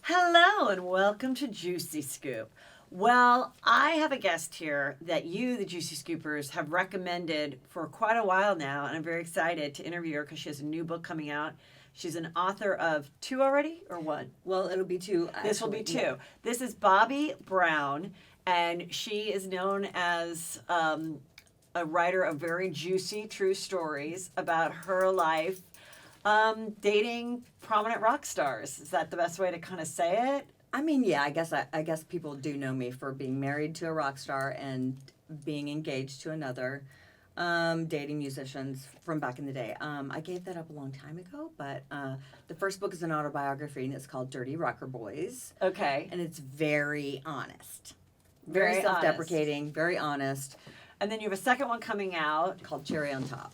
Hello and welcome to Juicy Scoop. Well, I have a guest here that you, the Juicy Scoopers, have recommended for quite a while now, and I'm very excited to interview her because she has a new book coming out. She's an author of 2 already, or 1? Well, it'll be 2. Actually. This will be 2. Yeah. This is Bobbie Brown, and she is known as a writer of very juicy, true stories about her life dating prominent rock stars. Is that the best way to kind of say it? I mean, yeah, I guess people do know me for being married to a rock star and being engaged to another, dating musicians from back in the day. I gave that up a long time ago, but the first book is an autobiography, and it's called Dirty Rocker Boys. Okay. And it's very honest. Very self-deprecating, very honest. And then you have a second one coming out Called Cherry on Top.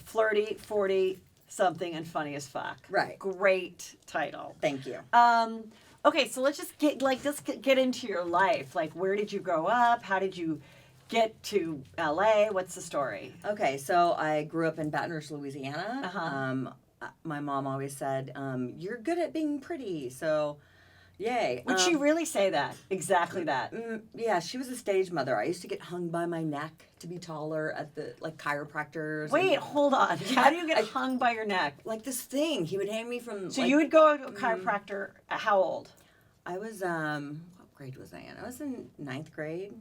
Flirty, 40, something, and funny as fuck. Right. Great title. Thank you. Okay, so let's just get into your life. Like, where did you grow up? How did you get to LA? What's the story? Okay, so I grew up in Baton Rouge, Louisiana. Uh-huh. My mom always said, "You're good at being pretty," so yay. Would she really say that? Exactly that. Yeah, she was a stage mother. I used to get hung by my neck to be taller at the chiropractors. Wait, hold on. How do you get hung by your neck? Like this thing he would hand me from. So you would go to a chiropractor at how old? I was what grade was I in? I was in 9th grade.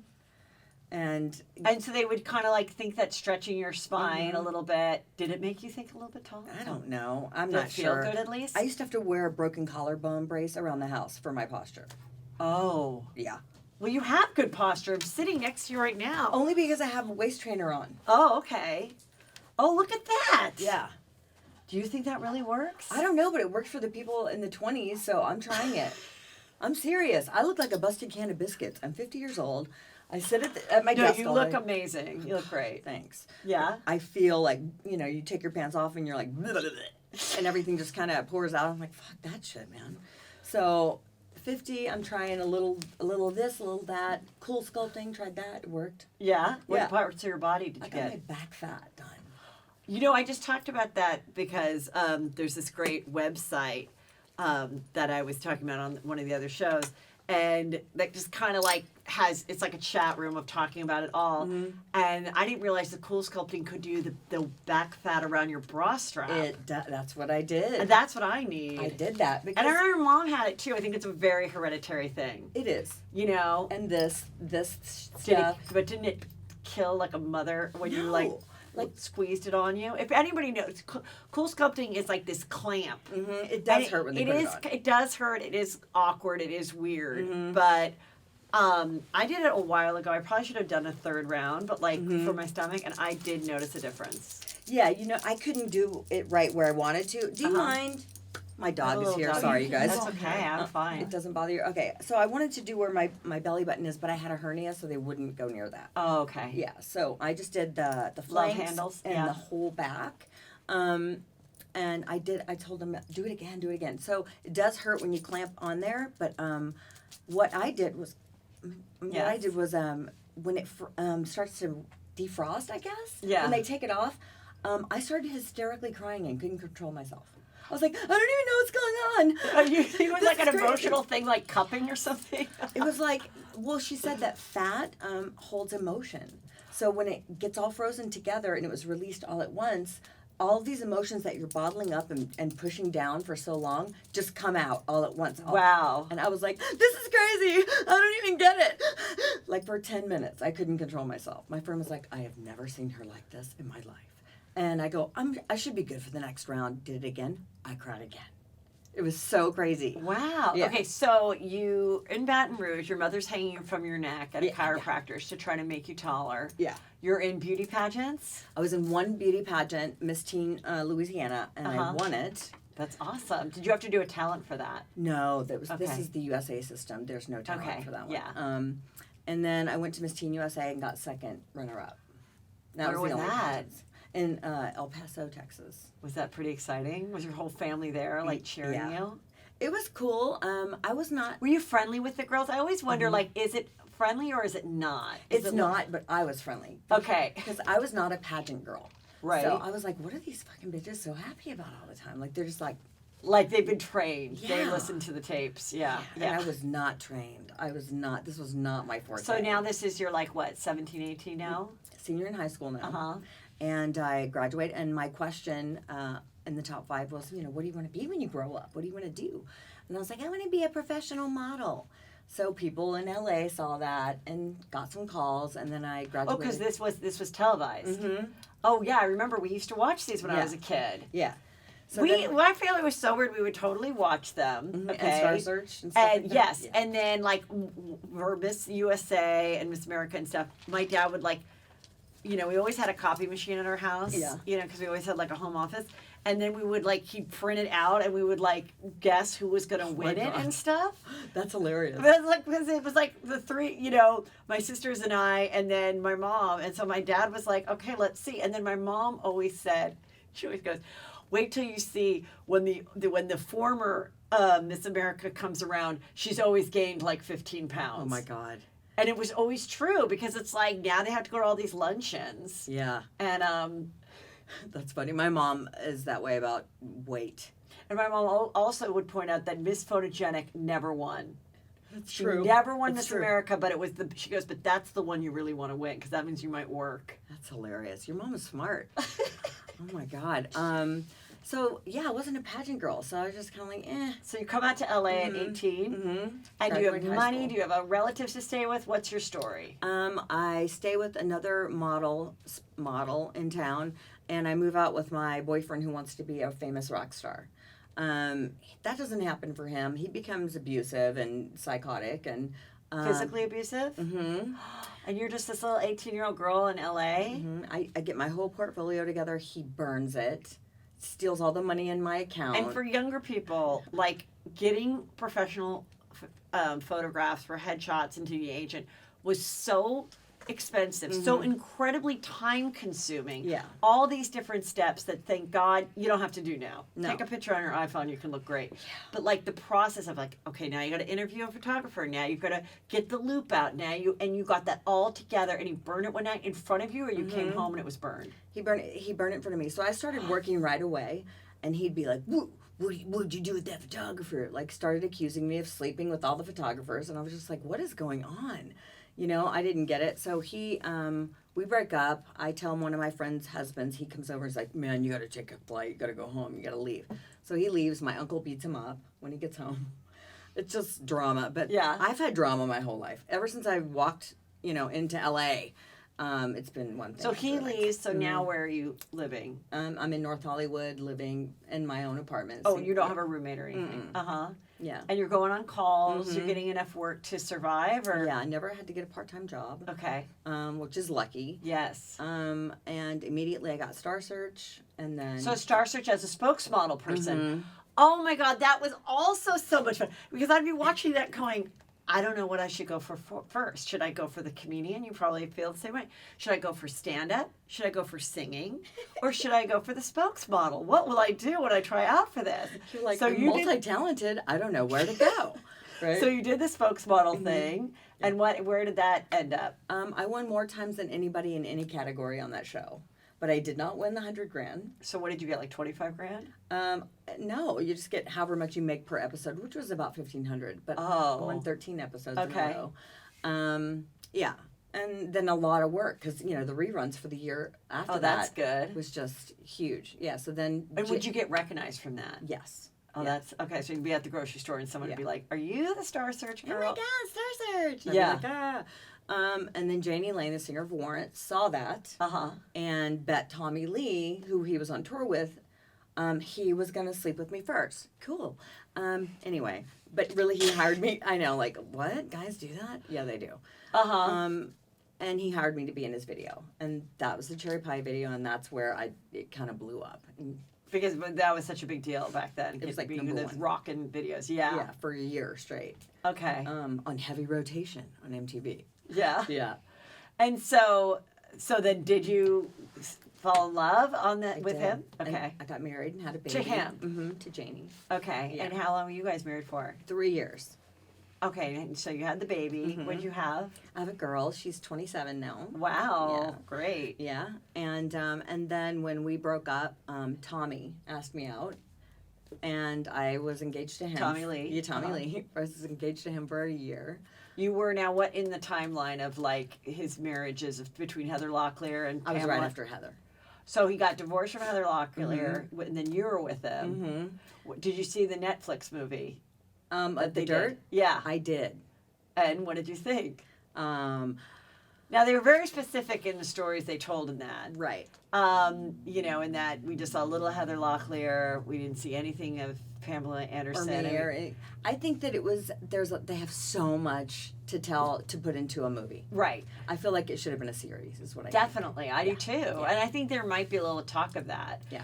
And so they would kind of think that stretching your spine a little bit. Did it make you think a little bit taller? I don't know. I'm Did not it feel sure. good at least? I used to have to wear a broken collarbone brace around the house for my posture. Oh. Yeah. Well, you have good posture. I'm sitting next to you right now. Only because I have a waist trainer on. Oh, okay. Oh, look at that. Yeah. Do you think that really works? I don't know, but it works for the people in the 20s, so I'm trying it. I'm serious. I look like a busted can of biscuits. I'm 50 years old. I sit at my desk. You all look day. amazing. You look great. Thanks. Yeah. I feel like, you take your pants off and you're like, and everything just kind of pours out. I'm like, fuck that shit, man. So, 50, I'm trying a little this, a little that. Cool sculpting, tried that. It worked. Yeah? What Yeah. parts of your body did you I got get? my back fat done. I just talked about that because there's this great website that I was talking about on one of the other shows, and that just kind of it's like a chat room of talking about it all. Mm-hmm. And I didn't realize the cool sculpting could do the back fat around your bra strap. That's what I did. And that's what I need. I did that because And I remember mom had it too. I think it's a very hereditary thing. it is. And And this stuff. didn't it kill like a mother when you No. squeezed it on you? If anybody knows, cool sculpting is like this clamp. It does hurt when they put it on. It does hurt. It is awkward. It is weird. Mm-hmm. But I did it a while ago. I probably should have done a 3rd round, but Mm-hmm. for my stomach, and I did notice a difference. Yeah, I couldn't do it right where I wanted to. Do you mind? My dog is here. Dog. Sorry, you guys. That's okay. I'm fine. It doesn't bother you? Okay, so I wanted to do where my belly button is, but I had a hernia, so they wouldn't go near that. Oh, okay. Yeah, so I just did the Love flanks handles, and yeah. the whole back. And I told them, do it again. So it does hurt when you clamp on there, but what I did was, when it starts to defrost, I guess, Yeah. when they take it off, I started hysterically crying and couldn't control myself. I was like, I don't even know what's going on. It was This like an is crazy. emotional thing, like cupping or something. It was like, well, she said that fat holds emotion. So when it gets all frozen together and it was released all at once, all of these emotions that you're bottling up and pushing down for so long just come out all at once. Wow. And I was like, this is crazy. I don't even get it. Like for 10 minutes, I couldn't control myself. My friend was like, I have never seen her like this in my life. And I go, I should be good for the next round. Did it again. I cried again. It was so crazy. Wow. Yeah. Okay, so you in Baton Rouge, your mother's hanging from your neck at a chiropractor's to try to make you taller. Yeah. You're in beauty pageants? I was in one beauty pageant, Miss Teen Louisiana, and I won it. That's awesome. Did you have to do a talent for that? No, this Okay. is the USA system. There's no talent Okay, for that one. yeah. And then I went to Miss Teen USA and got second runner-up. Where was the only that? pageants. In El Paso, Texas. Was that pretty exciting? Was your whole family there, cheering Yeah. you? It was cool. I was not. Were you friendly with the girls? I always wonder, is it friendly or is it not? It's not, but I was friendly. Okay. Because I was not a pageant girl. Right. So I was like, what are these fucking bitches so happy about all the time? Like, they're just like, Like they've been trained. They Yeah. listen to the tapes. Yeah. And I was not trained. This was not my forte. So now this is your like what, 17, 18 now? Senior in high school now. Uh-huh. And I graduate, and my question in the top 5 was, what do you want to be when you grow up? What do you want to do? And I was like, I want to be a professional model. So people in LA saw that and got some calls, and then I graduated. Oh, because this was televised. Mm-hmm. Oh yeah, I remember we used to watch these when I Yeah. was a kid. Yeah. So My family was so weird. We would totally watch them. Okay. And Star Search and stuff And like that. yes, Yeah. and then like for Miss USA and Miss America and stuff, my dad would like, we always had a copy machine in our house. Yeah. Because we always had like a home office, and then we would like he'd print it out, and we would like guess who was gonna win it God. and stuff. That's hilarious. But it's like because it was like the three, my sisters and I, and then my mom, and so my dad was like, okay, let's see, and then my mom always said, she always goes, wait till you see when the former Miss America comes around, she's always gained like 15 pounds. Oh my God. And it was always true because it's like now they have to go to all these luncheons. Yeah. And That's funny. My mom is that way about weight. my mom also would point out that Miss Photogenic never won. That's She never won Miss America, but it was she goes, but that's the one you really want to win because that means you might work. That's hilarious. Your mom is smart. Oh my God. So yeah, I wasn't a pageant girl, so I was just kind of like, eh. So you come out to LA at 18, Mm-hmm. and do you have Graduated high money? school. Do you have relatives to stay with? What's your story? I stay with another model in town, and I move out with my boyfriend who wants to be a famous rock star. That doesn't happen for him. He becomes abusive and psychotic and Physically abusive? Mm-hmm. And you're just this little 18-year-old girl in LA? Mm-hmm. I get my whole portfolio together. He burns it, steals all the money in my account. And for younger people, like getting professional photographs for headshots and to the agent was so expensive, so incredibly time consuming. Yeah. All these different steps that thank God you don't have to do now. No. Take a picture on your iPhone, you can look great. Yeah. But like the process of like, okay, now you got to interview a photographer, now you've got to get the loop out, you got that all together, and he burned it one night in front of you, or you came home and it was burned. He burned it in front of me. So I started working right away, and he'd be like, what'd you do with that photographer? Like, started accusing me of sleeping with all the photographers, and I was just like, what is going on? I didn't get it. So we break up. I tell one of my friend's husbands, he comes over and he's like, man, you got to take a flight. You got to go home. You got to leave. So he leaves. My uncle beats him up when he gets home. It's just drama. But Yeah. I've had drama my whole life. Ever since I walked, into LA, it's been one thing. So he after the next. leaves, so now where are you living? I'm in North Hollywood living in my own apartment. Oh, So- you don't have a roommate or anything? Uh-huh. Yeah. And you're going on calls, you're getting enough work to survive, or? Yeah, I never had to get a part-time job, Okay. which is lucky. Yes. And immediately I got Star Search, and then So Star Search as a spokesmodel person. Oh my God, that was also so much fun because I'd be watching that going, I don't know what I should go for first. Should I go for the comedian? You probably feel the same way. Should I go for stand-up? Should I go for singing? Or should I go for the spokesmodel? What will I do when I try out for this? you're like, so I'm you did, multi-talented. I don't know where to go. Right? so you did the spokesmodel thing, and where did that end up? I won more times than anybody in any category on that show, but I did not win the $100,000. So what did you get, like 25 grand? No, you just get however much you make per episode, which was about $1,500. But I won 13 episodes in a row. Yeah, and then a lot of work because the reruns for the year after that's that good. was just huge. Yeah, so then And would you get recognized from that? Yes. Oh, Yeah. that's okay. So you'd be at the grocery store and someone would be like, "Are you the Star Search Oh my girl?" God, Star Search! And Yeah. I'd be like, ah. And then Janie Lane, the singer of Warrant, saw that and bet Tommy Lee, who he was on tour with, he was going to sleep with me first. Cool. Anyway, but really he hired me. I know, like, what? Guys do that? Yeah, they do. And he hired me to be in his video. And that was the Cherry Pie video, and that's where it kind of blew up. And Because that was such a big deal back then. It was like being in number those one. rockin' videos. Yeah. yeah, for a year straight. Okay. On heavy rotation on MTV. Yeah. Yeah. And so then did you fall in love with did. him? And Okay. I got married and had a baby. To him? Mm-hmm, to Janie. Okay. Yeah. And how long were you guys married for? 3 years. Okay. And so you had the baby. What did you have? I have a girl. She's 27 now. Wow. Yeah. Great. Yeah. And then when we broke up, Tommy asked me out. and I was engaged to him. Tommy Lee. Yeah, Tommy Lee. I was engaged to him for a year. You were now what in the timeline of like his marriages between Heather Locklear and I was Pamela? right after Heather. So he got divorced from Heather Locklear, and then you were with him. Did you see the Netflix movie? The Dirt? Did? Yeah. I did. And what did you think? Um, Now, they were very specific in the stories they told in that. right. You know, in that we just saw a little Heather Locklear. We didn't see anything of Pamela Anderson. Or me. I think that it was, they have so much to put into a movie. Right. I feel like it should have been a series, is what I Definitely. I do too. Yeah. And I think there might be a little talk of that. Yeah.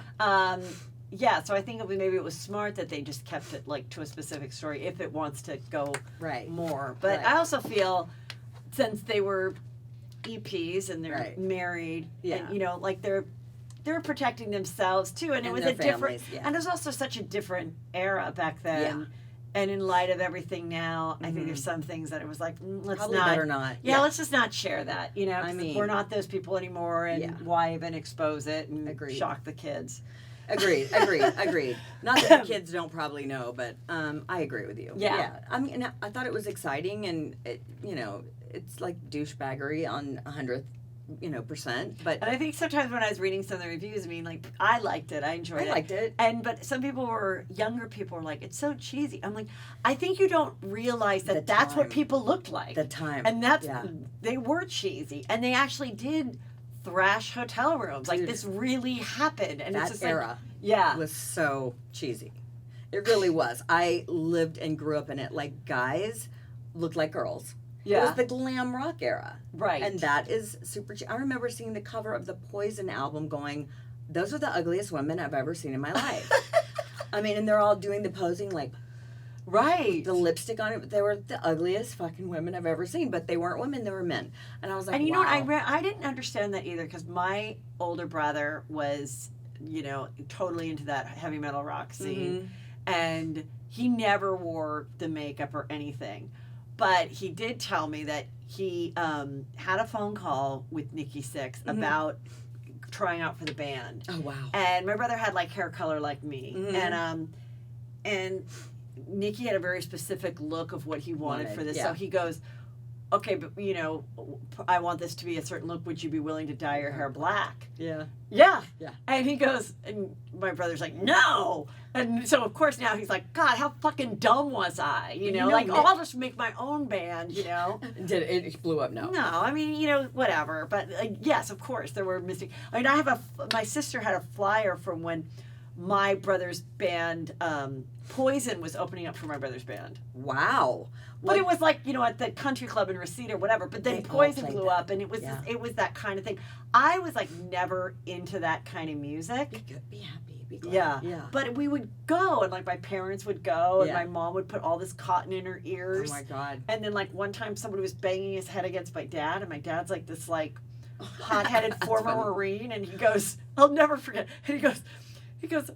Yeah, so I think maybe it was smart that they just kept it like to a specific story if it wants to go Right. more. But Right. I also feel since they were EPs and they're Right. married, Yeah. and you know, like they're protecting themselves too, and it And was their a different, families, yeah. and it was also such a different era back then. Yeah. And in light of everything now, I think there's some things that it was like, let's Probably not. better not. Yeah, let's just not share that. You know, I 'cause mean- we're not those people anymore, and Yeah. why even expose it and Agreed. shock the kids? Agreed. Not that the kids don't probably know, but I agree with you. Yeah. I mean, I thought it was exciting, and it, it's like douchebaggery on 100th, percent. But And I think sometimes when I was reading some of the reviews, I mean, like I liked it, I enjoyed it. I liked it. But some younger people were like, it's so cheesy. I'm like, I think you don't realize that The that's what time. people looked like. The time. And Yeah. they were cheesy, and they actually did thrash hotel rooms. Like Dude. this really happened, and it's That just era like, yeah, was so cheesy. It really was. I lived and grew up in it. Like, guys looked like girls. It yeah, was the glam rock era. right. And that is super I remember seeing the cover of the Poison album going, those are the ugliest women I've ever seen in my life. I mean, and they're all doing the posing, like, right. the lipstick on it. They were the ugliest fucking women I've ever seen, but they weren't women, they were men. And I was like, And you wow. know what? I didn't understand that either because my older brother was, totally into that heavy metal rock scene, and he never wore the makeup or anything. But he did tell me that he had a phone call with Nikki Sixx about trying out for the band. Oh, wow. And my brother had like hair color like me, and Nikki had a very specific look of what he wanted for this. yeah. So he goes, okay, but I want this to be a certain look. Would you be willing to dye your hair black? Yeah. Yeah. Yeah. And he goes, and my brother's like, no. And so of course now he's like, God, how fucking dumb was I? I'll just make my own band. Did it blew up? No. No, I mean, whatever. But yes, of course, there were mistakes. I mean, my sister had a flyer from when my brother's band, Poison, was opening up for my brother's band. Wow. But it was like, at the country club in Reseda or whatever. But then They all Poison played blew that. up, and it was Yeah. it was that kind of thing. I was like never into that kind of music. Be good. Be happy. Be glad. Yeah. Yeah. But we would go, and like my parents would go, and Yeah. my mom would put all this cotton in her Oh, ears. my God. And then like one time somebody was banging his head against my dad, and my dad's like this like hot-headed former funny. Marine, and he goes, I'll never forget. And he goes,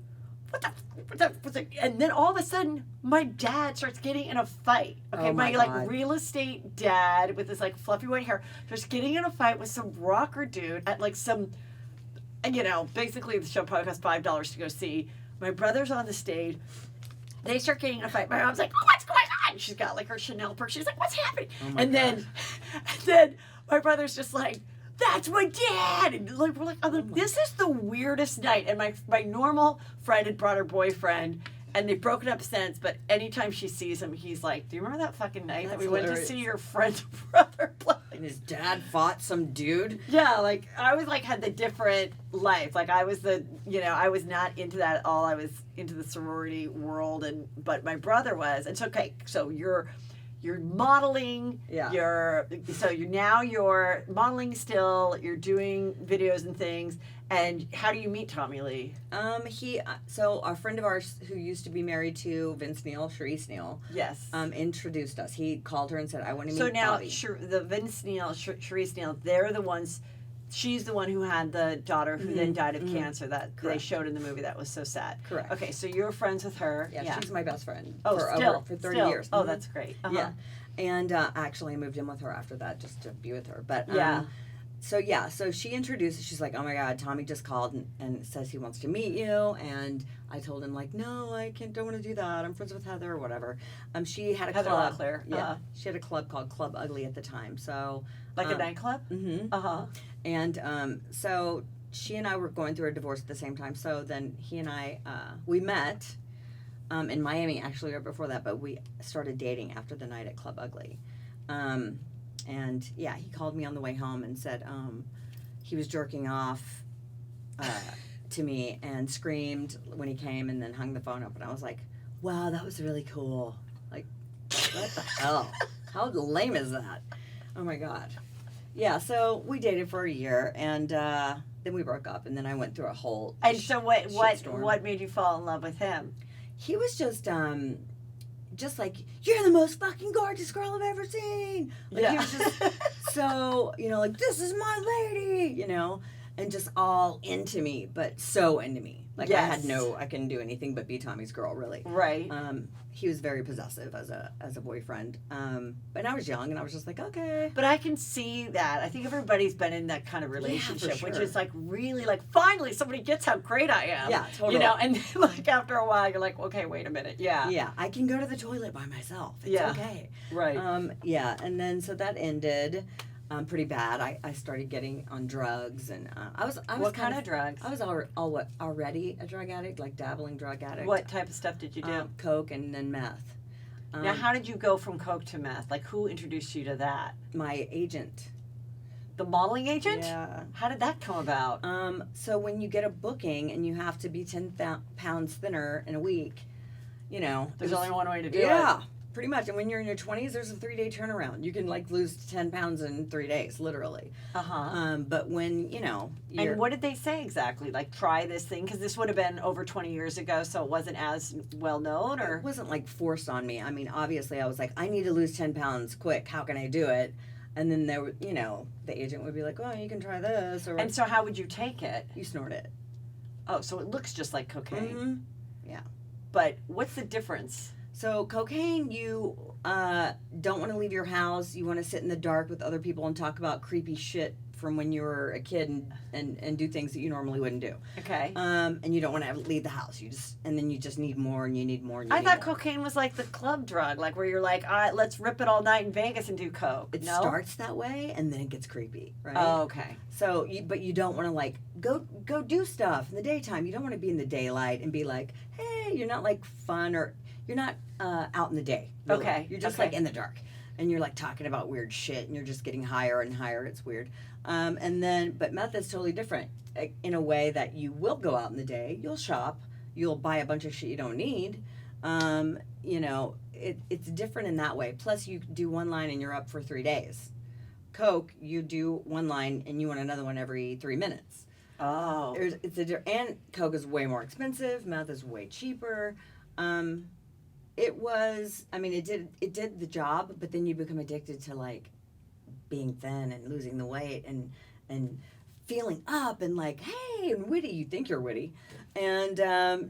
what's the, and then all of a sudden my dad starts getting in a fight. Okay, Oh, my my like God. real estate dad with this like fluffy white hair starts getting in a fight with some rocker dude at like some, basically the show probably cost $5 to go see. My brother's on the stage. They start getting in a fight. My mom's like, oh, what's going on? She's got like her Chanel purse. She's like, what's happening? Oh my and then my brother's just like, that's my dad. And like we're like, I'm like, this is the weirdest night. And my normal friend had brought her boyfriend, and they've broken up since. But anytime she sees him, he's like, do you remember that fucking night that That's we went to hilarious. see your friend's brother play? And his dad fought some dude. Yeah, like I was like had the different life. Like I was I was not into that at all. I was into the sorority world, but my brother was. And so okay, so you're modeling. Yeah. You're modeling still. You're doing videos and things. And how do you meet Tommy Lee? So a friend of ours who used to be married to Vince Neil, Cherise Neil, Yes. introduced us. He called her and said, I want to meet So now Bobbie. the Vince Neil, Cherise Neil, they're the ones. She's the one who had the daughter who then died of cancer that they Correct. showed in the movie. That was so sad. Correct. Okay, so you're friends with her. Yeah, she's my best friend Oh, for 30 years. Oh, Mhm. that's great. Uh-huh. Yeah. And actually I moved in with her after that just to be with her. But Yeah. so she introduces. She's like, "Oh my God, Tommy just called and says he wants to meet you." And I told him like, "No, I can't. Don't want to do that. I'm friends with Heather or whatever." She had a Heather club. Locklear. Yeah, she had a club called Club Ugly at the time. So Like a nightclub? Mm-hmm. And so she and I were going through a divorce at the same time. So then he and I we met in Miami actually right before that, but we started dating after the night at Club Ugly. And yeah, he called me on the way home and said he was jerking off to me and screamed when he came and then hung the phone up. And I was like, wow, that was really cool. Like, what the hell? How lame is that? Oh my God. Yeah, so we dated for a year and then we broke up and then I went through a whole And so shitstorm. what made you fall in love with him? He was just like, you're the most fucking gorgeous girl I've ever seen. Like, he was just so, like, this is my lady, and just all into me, but so into me. Like, Yes. I couldn't do anything but be Tommy's girl, really. Right. He was very possessive as a boyfriend. But I was young and I was just like, okay. But I can see that. I think everybody's been in that kind of relationship, sure. which is like really like finally somebody gets how great I am. Yeah, totally. And like after a while you're like, okay, wait a minute. Yeah. Yeah, I can go to the toilet by myself. It's Yeah. okay. Right. Yeah, and then so that ended pretty bad. I started getting on drugs, and I was What kind of drugs? I was already a drug addict, like dabbling drug addict. What type of stuff did you do? Coke and then meth. Now, how did you go from coke to meth? Like, who introduced you to that? My agent. The modeling agent? Yeah. How did that come about? So when you get a booking and you have to be 10 pounds thinner in a week, There's only one way to do it. Yeah, pretty much. And when you're in your 20s, there's a 3-day turnaround. You can like lose 10 pounds in 3 days, literally. But when And what did they say exactly? Like, try this thing? Because this would have been over 20 years ago, so it wasn't as well known, or? It wasn't like forced on me. I mean, obviously, I was like, I need to lose 10 pounds quick. How can I do it? And then there, the agent would be like, "Oh, you can try this." Or And so, how would you take it? you snort it. Oh, so it looks just like cocaine. Mm-hmm. Yeah. But what's the difference? So cocaine, you don't want to leave your house. You want to sit in the dark with other people and talk about creepy shit from when you were a kid and do things that you normally wouldn't do. Okay. And you don't want to leave the house. You just need more and you need more. And I thought cocaine was like the club drug, like where you're like, all right, let's rip it all night in Vegas and do coke. It No? starts that way and then it gets creepy, right? Oh, okay. So, but you don't want to like go do stuff in the daytime. You don't want to be in the daylight and be like, hey, you're not like fun or you're not out in the day. Really. Okay. You're just Okay. like in the dark, and you're like talking about weird shit, and you're just getting higher and higher. It's weird. But meth is totally different in a way that you will go out in the day. You'll shop. You'll buy a bunch of shit you don't need. It's different in that way. Plus, you do one line and you're up for 3 days. Coke, you do one line and you want another one every 3 minutes. Oh. And Coke is way more expensive. Meth is way cheaper. It did the job, but then you become addicted to like being thin and losing the weight and feeling up and like, hey, and witty. You think you're witty, and So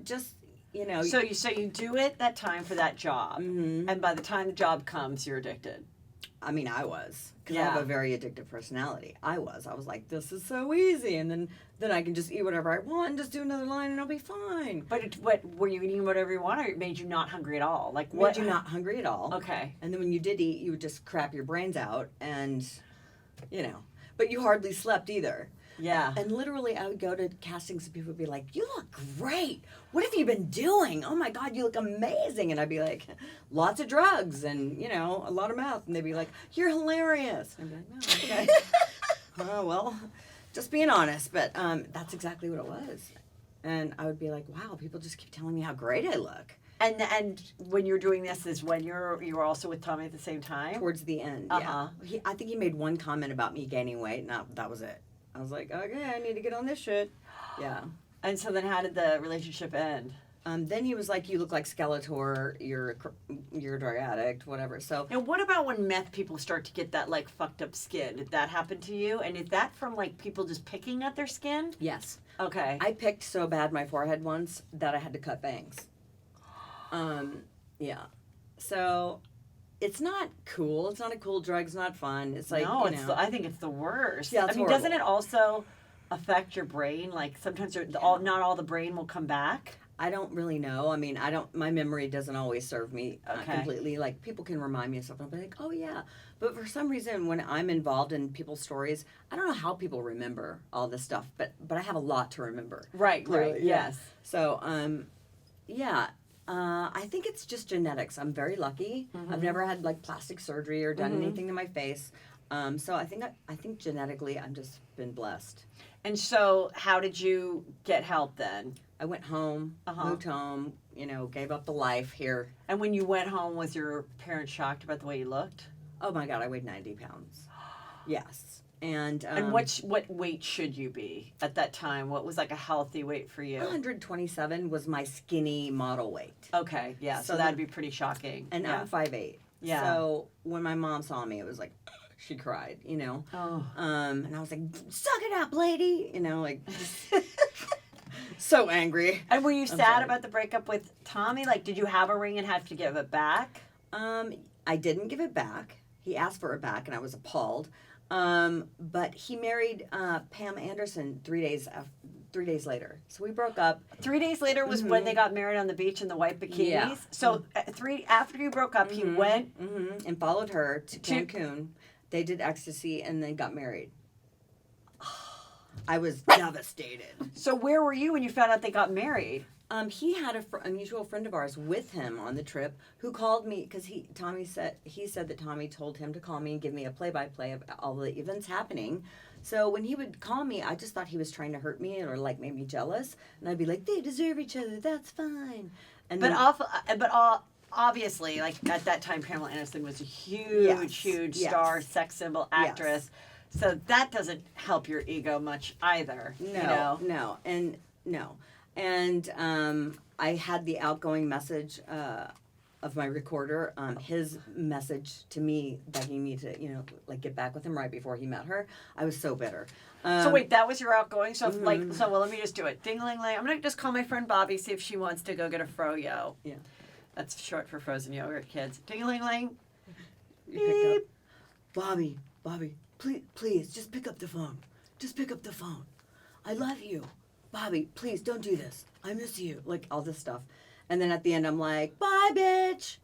you do it that time for that job, Mhm. and by the time the job comes, you're addicted. I mean, I was, because I Yeah. have a very addictive personality. I was like, this is so easy, and then I can just eat whatever I want and just do another line and I'll be fine. But what were you eating whatever you want, or it made you not hungry at all? Like What what? made you not hungry at all? Okay. And then when you did eat, you would just crap your brains out, and but you hardly slept either. Yeah. And literally, I would go to castings and people would be like, "You look great. What have you been doing? Oh my God, you look amazing." And I'd be like, "Lots of drugs and a lot of meth." And they'd be like, "You're hilarious." And I'd be like, "No, okay." Oh well, just being honest. But that's exactly what it was. And I would be like, "Wow, people just keep telling me how great I look." And when you're doing this is when you were also with Tommy at the same time? Towards the end, Uh-huh. yeah. I think he made one comment about me gaining weight, and that was it. I was like, okay, I need to get on this shit. Yeah. And so then how did the relationship end? Then he was like, you look like Skeletor, you're a drug addict, whatever. So And what about when meth people start to get that like fucked up skin? Did that happen to you? And is that from like people just picking at their skin? yes, Okay. I picked so bad my forehead once that I had to cut bangs. Yeah. So it's not cool. It's not a cool drug. It's not fun. It's like, no, you know. I think it's the worst. Yeah, it's I mean, horrible. doesn't it also affect your brain? Like sometimes not all the brain will come back. I don't really know. I mean, my memory doesn't always serve me Okay. completely. Like, people can remind me of something. I'll be like, oh, yeah. But for some reason, when I'm involved in people's stories, I don't know how people remember all this stuff, but I have a lot to remember. Right, Clearly, right, yeah. yes. So, yeah. I think it's just genetics. I'm very lucky. Mm-hmm. I've never had, like, plastic surgery or done Mhm. anything to my face. So I think genetically, I've just been blessed. And so, how did you get help then? I went home, moved home, gave up the life here. And when you went home, was your parents shocked about the way you looked? Oh my God, I weighed 90 pounds. Yes. And what weight should you be at that time? What was like a healthy weight for you? 127 was my skinny model weight. Okay, yeah, so that'd be pretty shocking. And yeah. I'm 5'8". Yeah. So when my mom saw me, it was like, she cried, Oh. And I was like, suck it up, lady. Like, so angry. And were you I'm sad sorry. about the breakup with Tommy? Like, did you have a ring and have to give it back? I didn't give it back. He asked for it back, and I was appalled. But he married Pam Anderson 3 days later. So we broke up. 3 days later was when they got married on the beach in the white bikinis. Yeah. So after you broke up, he went. And followed her to Cancun. They did ecstasy and then got married. I was devastated. So where were you when you found out they got married? He had a mutual friend of ours with him on the trip who called me because he said that Tommy told him to call me and give me a play-by-play of all the events happening. So when he would call me, I just thought he was trying to hurt me or like make me jealous, and I'd be like, "They deserve each other. That's fine." And Obviously, like at that time, Pamela Anderson was a huge star, sex symbol, actress. So that doesn't help your ego much either. No. And I had the outgoing message of my recorder, his message to me, begging me to, get back with him right before he met her. I was so bitter. So wait, that was your outgoing? So let me just do it. Ding-a-ling-ling. I'm going to just call my friend Bobbie, see if she wants to go get a froyo. Yeah. That's short for frozen yogurt, kids. Ding-a-ling-ling. You pick up. Bobbie, please, just pick up the phone. Just pick up the phone. I love you. Bobbie, please don't do this. I miss you. Like, all this stuff. And then at the end, I'm like, bye, bitch.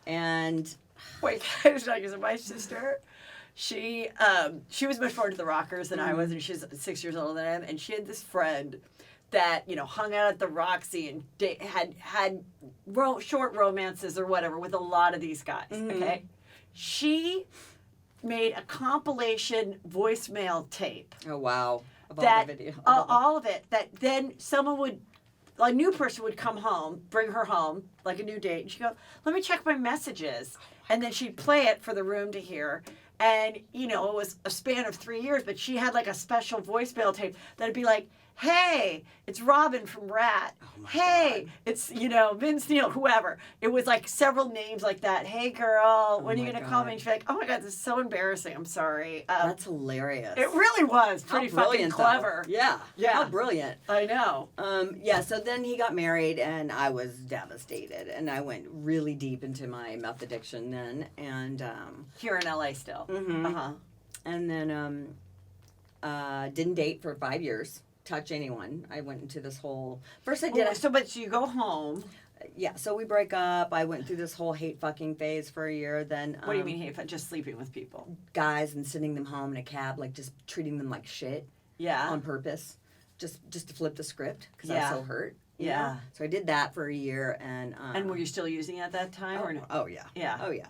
And wait, can I just tell you, so my sister, she was much more into the rockers than I was, and she's 6 years older than I am, and she had this friend that, hung out at the Roxy and had short romances or whatever with a lot of these guys, okay? She made a compilation voicemail tape. oh, wow. Of all That the video. all of it, that then a new person would come home, bring her home, like a new date, and she'd go, let me check my messages. And then she'd play it for the room to hear. And, it was a span of 3 years, but she had like a special voicemail tape that'd be like, hey, it's Robin from Rat. Oh my Hey, God. it's, Vince Neil, whoever. It was like several names like that. Hey, girl, when are you my going to call God. me? And she's like, oh my God, this is so embarrassing. I'm sorry. That's hilarious. It really was How pretty fucking brilliant, though. clever. Yeah. Yeah. How brilliant. I know. So then he got married, and I was devastated. And I went really deep into my meth addiction then. And Here in LA still. Uh-huh. and then didn't date for 5 years. Touch anyone. I went into this whole. First, I did. So you go home. Yeah. So we break up. I went through this whole hate fucking phase for a year. Then. What do you mean hate? Just sleeping with people? Guys and sending them home in a cab, like just treating them like shit. Yeah. On purpose, just to flip the script because I Yeah. was so hurt. Yeah. So I did that for a year, and. And were you still using it at that time, or no? Oh yeah. Yeah. Oh yeah.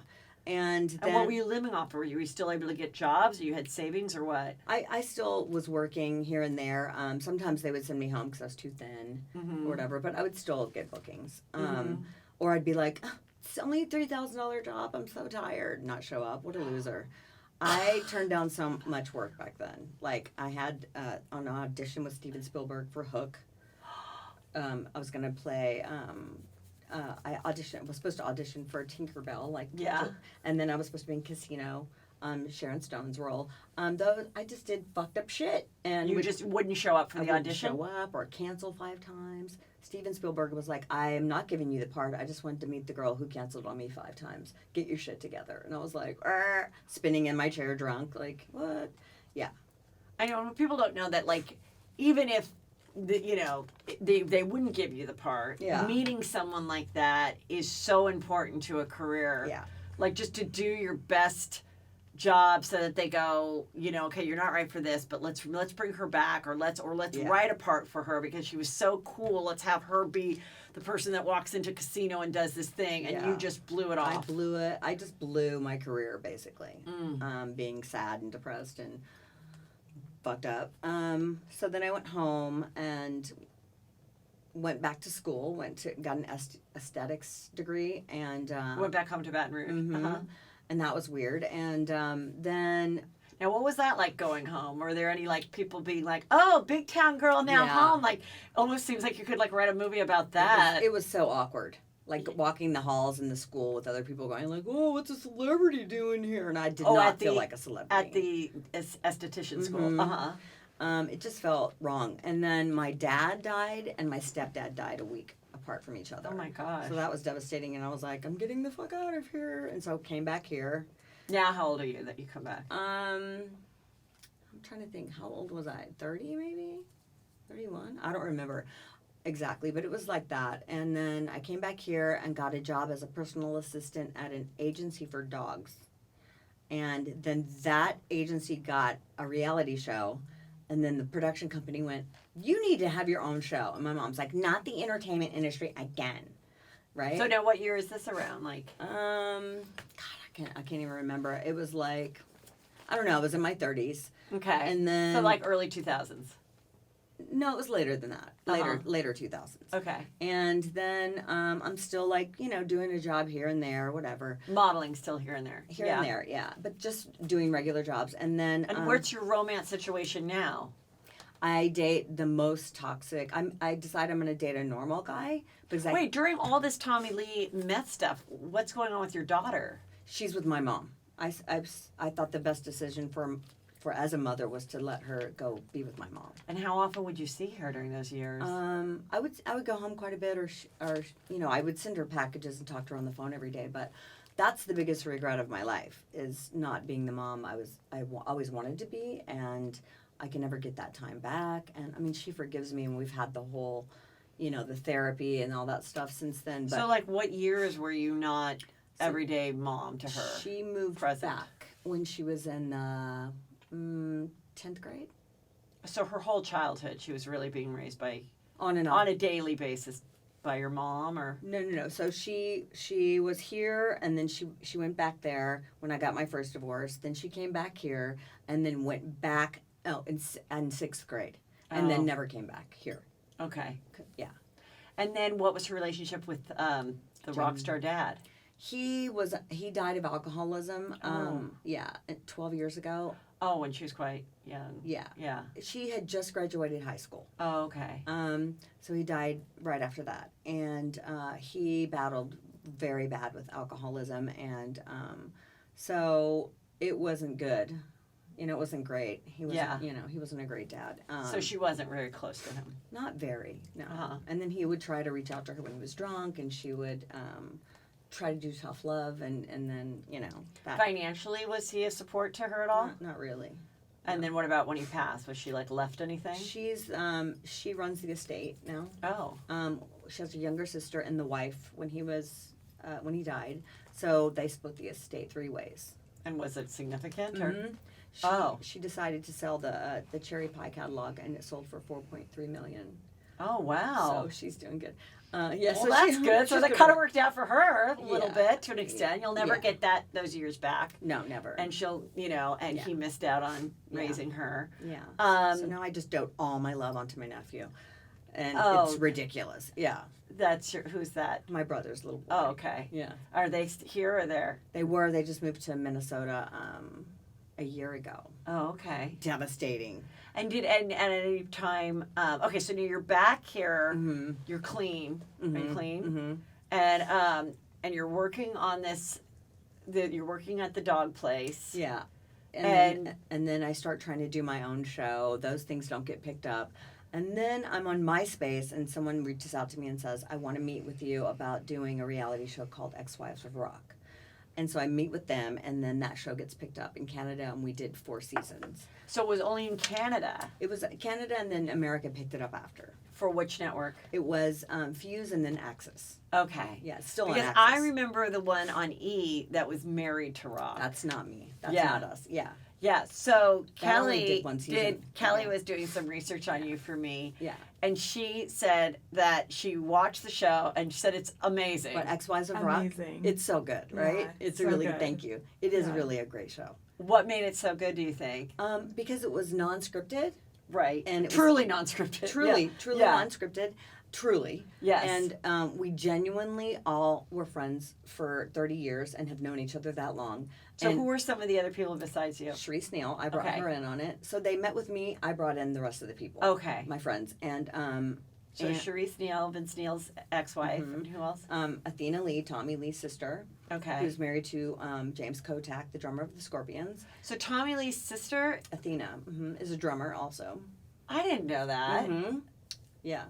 And then And what were you living off? Were you still able to get jobs? Or you had savings, or what? I still was working here and there. Sometimes they would send me home because I was too thin or whatever, but I would still get bookings. Or I'd be like, "Oh, it's only a $3,000 job. I'm so tired. Not show up. What a loser. I turned down so much work back then. Like, I had an audition with Steven Spielberg for Hook. I was going to play... I was supposed to audition for Tinkerbell, and then I was supposed to be in Casino. Sharon Stone's role. Though I just did fucked up shit, and You just wouldn't show up for I the wouldn't audition? show up or cancel 5 times. Steven Spielberg was like, I am not giving you the part. I just wanted to meet the girl who canceled on me 5 times. Get your shit together. And I was like, spinning in my chair drunk. Like, what? Yeah. I know people don't know that, like, even if they wouldn't give you the part. Yeah. Meeting someone like that is so important to a career. Yeah. Like, just to do your best job so that they go, okay, you're not right for this, but let's bring her back, or let's write a part for her because she was so cool. Let's have her be the person that walks into a casino and does this thing, and you just blew it off. I blew it. I just blew my career, basically. Being sad and depressed and fucked up. So then I went home and went back to school. Got an aesthetics degree, and Went back home to Baton Rouge. mhm. And that was weird. And then Now, what was that like going home? Were there any like people being like, "Oh, big town girl now Yeah. home"? Like, almost seems like you could like write a movie about that. it was so awkward. Like walking the halls in the school with other people going like, "Oh, what's a celebrity doing here?" And I did not feel like a celebrity at the esthetician school. Mhm. It just felt wrong. And then my dad died and my stepdad died a week apart from each other. Oh my gosh. So that was devastating, and I was like, I'm getting the fuck out of here. And so came back here. Now, how old are you that you come back? I'm trying to think, how old was I? 30 maybe? 31? I don't remember exactly, but it was like that. And then I came back here and got a job as a personal assistant at an agency for dogs. And then that agency got a reality show. And then the production company went, you need to have your own show. And my mom's like, not the entertainment industry again. Right? So now, what year is this around? Like, God, I can't even remember. It was like, I don't know, it was in my 30s. okay, And then, so like early 2000s. no, it was later than that. Later 2000s. Okay, And then I'm still like, doing a job here and there, whatever. modeling still here and there. Here and there, yeah. But just doing regular jobs. And then And what's your romance situation now? I date the most toxic. I decide I'm going to date a normal guy because Wait, during all this Tommy Lee meth stuff, what's going on with your daughter? she's with my mom. I thought the best decision for as a mother was to let her go be with my mom. And how often would you see her during those years? I would go home quite a bit, or I would send her packages and talk to her on the phone every day. But that's the biggest regret of my life, is not being the mom I always wanted to be, and I can never get that time back. And I mean, she forgives me, and we've had the whole, the therapy and all that stuff since then. But so, like, what years were you not everyday mom to her? she moved present? back when she was in 10th grade. So her whole childhood, she was really being raised by On and on. on a daily basis by your mom, or No. So she was here, and then she went back there when I got my first divorce. Then she came back here, and then went back in 6th grade, and then never came back here. okay. Yeah. And then what was her relationship with the rock star dad? He died of alcoholism. 12 years ago. Oh, when she was quite young. Yeah. Yeah. She had just graduated high school. Oh, okay. So he died right after that, and he battled very bad with alcoholism, and so it wasn't good. It wasn't great. He wasn't, he wasn't a great dad. So she wasn't very close to him. Not very, no. Uh-huh. And then he would try to reach out to her when he was drunk, and she would try to do tough love, and then, that. Financially, was he a support to her at all? Not really. And then what about when he passed? Was she, like, left anything? She runs the estate now. Oh. She has a younger sister and the wife when he died. So they split the estate 3 ways. And was it significant? Or? Mm-hmm. She decided to sell the cherry pie catalog, and it sold for $4.3 million. Oh, wow. So she's doing good. Well, so that's good. So that kind of worked out for her a little Yeah. bit to an extent. You'll never get those years back. No, never. And she'll, and he missed out on raising her. Yeah. So now I just dote all my love onto my nephew. And it's ridiculous. Yeah. Who's that? My brother's little boy. Oh, okay. Yeah. Are they here or there? They just moved to Minnesota a year ago. Oh, okay. Devastating. And at any time, okay, so now you're back here, Mm-hmm. you're clean, Mm-hmm. are you clean? Mm-hmm. And you're working on this that you're working at the dog place. Yeah. And Then I start trying to do my own show. Those things don't get picked up. And then I'm on MySpace, and someone reaches out to me and says, I want to meet with you about doing a reality show called Ex-Wives of Rock. And so I meet with them, and then that show gets picked up in Canada, and we did 4 seasons. So it was only in Canada. It was Canada, and then America picked it up after. For which network? It was Fuse and then Axis. Okay. Yeah, it's still on Because Axis. I remember the one on E that was Married to Rock. That's not me. That's Yeah. not us. Yeah. Yeah, so That only Kelly did one season. Kelly Yeah. was doing some research on you for me. Yeah. And she said that she watched the show and she said it's amazing. But Ex-Wives of Rock, Amazing. it's so good, right? Yeah, it's so really good. Thank you. It is Yeah. really a great show. What made it so good, do you think? Because it was non-scripted, Right. and it was truly non-scripted. truly Yeah. non-scripted, truly. Yes. And we genuinely all were friends for 30 years and have known each other that long. So and who were some of the other people besides you? Sharice Neal, I brought Okay. her in on it. So they met with me. I brought in the rest of the people. Okay. My friends. And So and, Sharice Neal, Vince Neal's ex-wife, Mhm. and who else? Athena Lee, Tommy Lee's sister, Okay. who's married to James Kotak, the drummer of the Scorpions. So Tommy Lee's sister, Athena is a drummer also. I didn't know that. Mm-hmm. Yeah.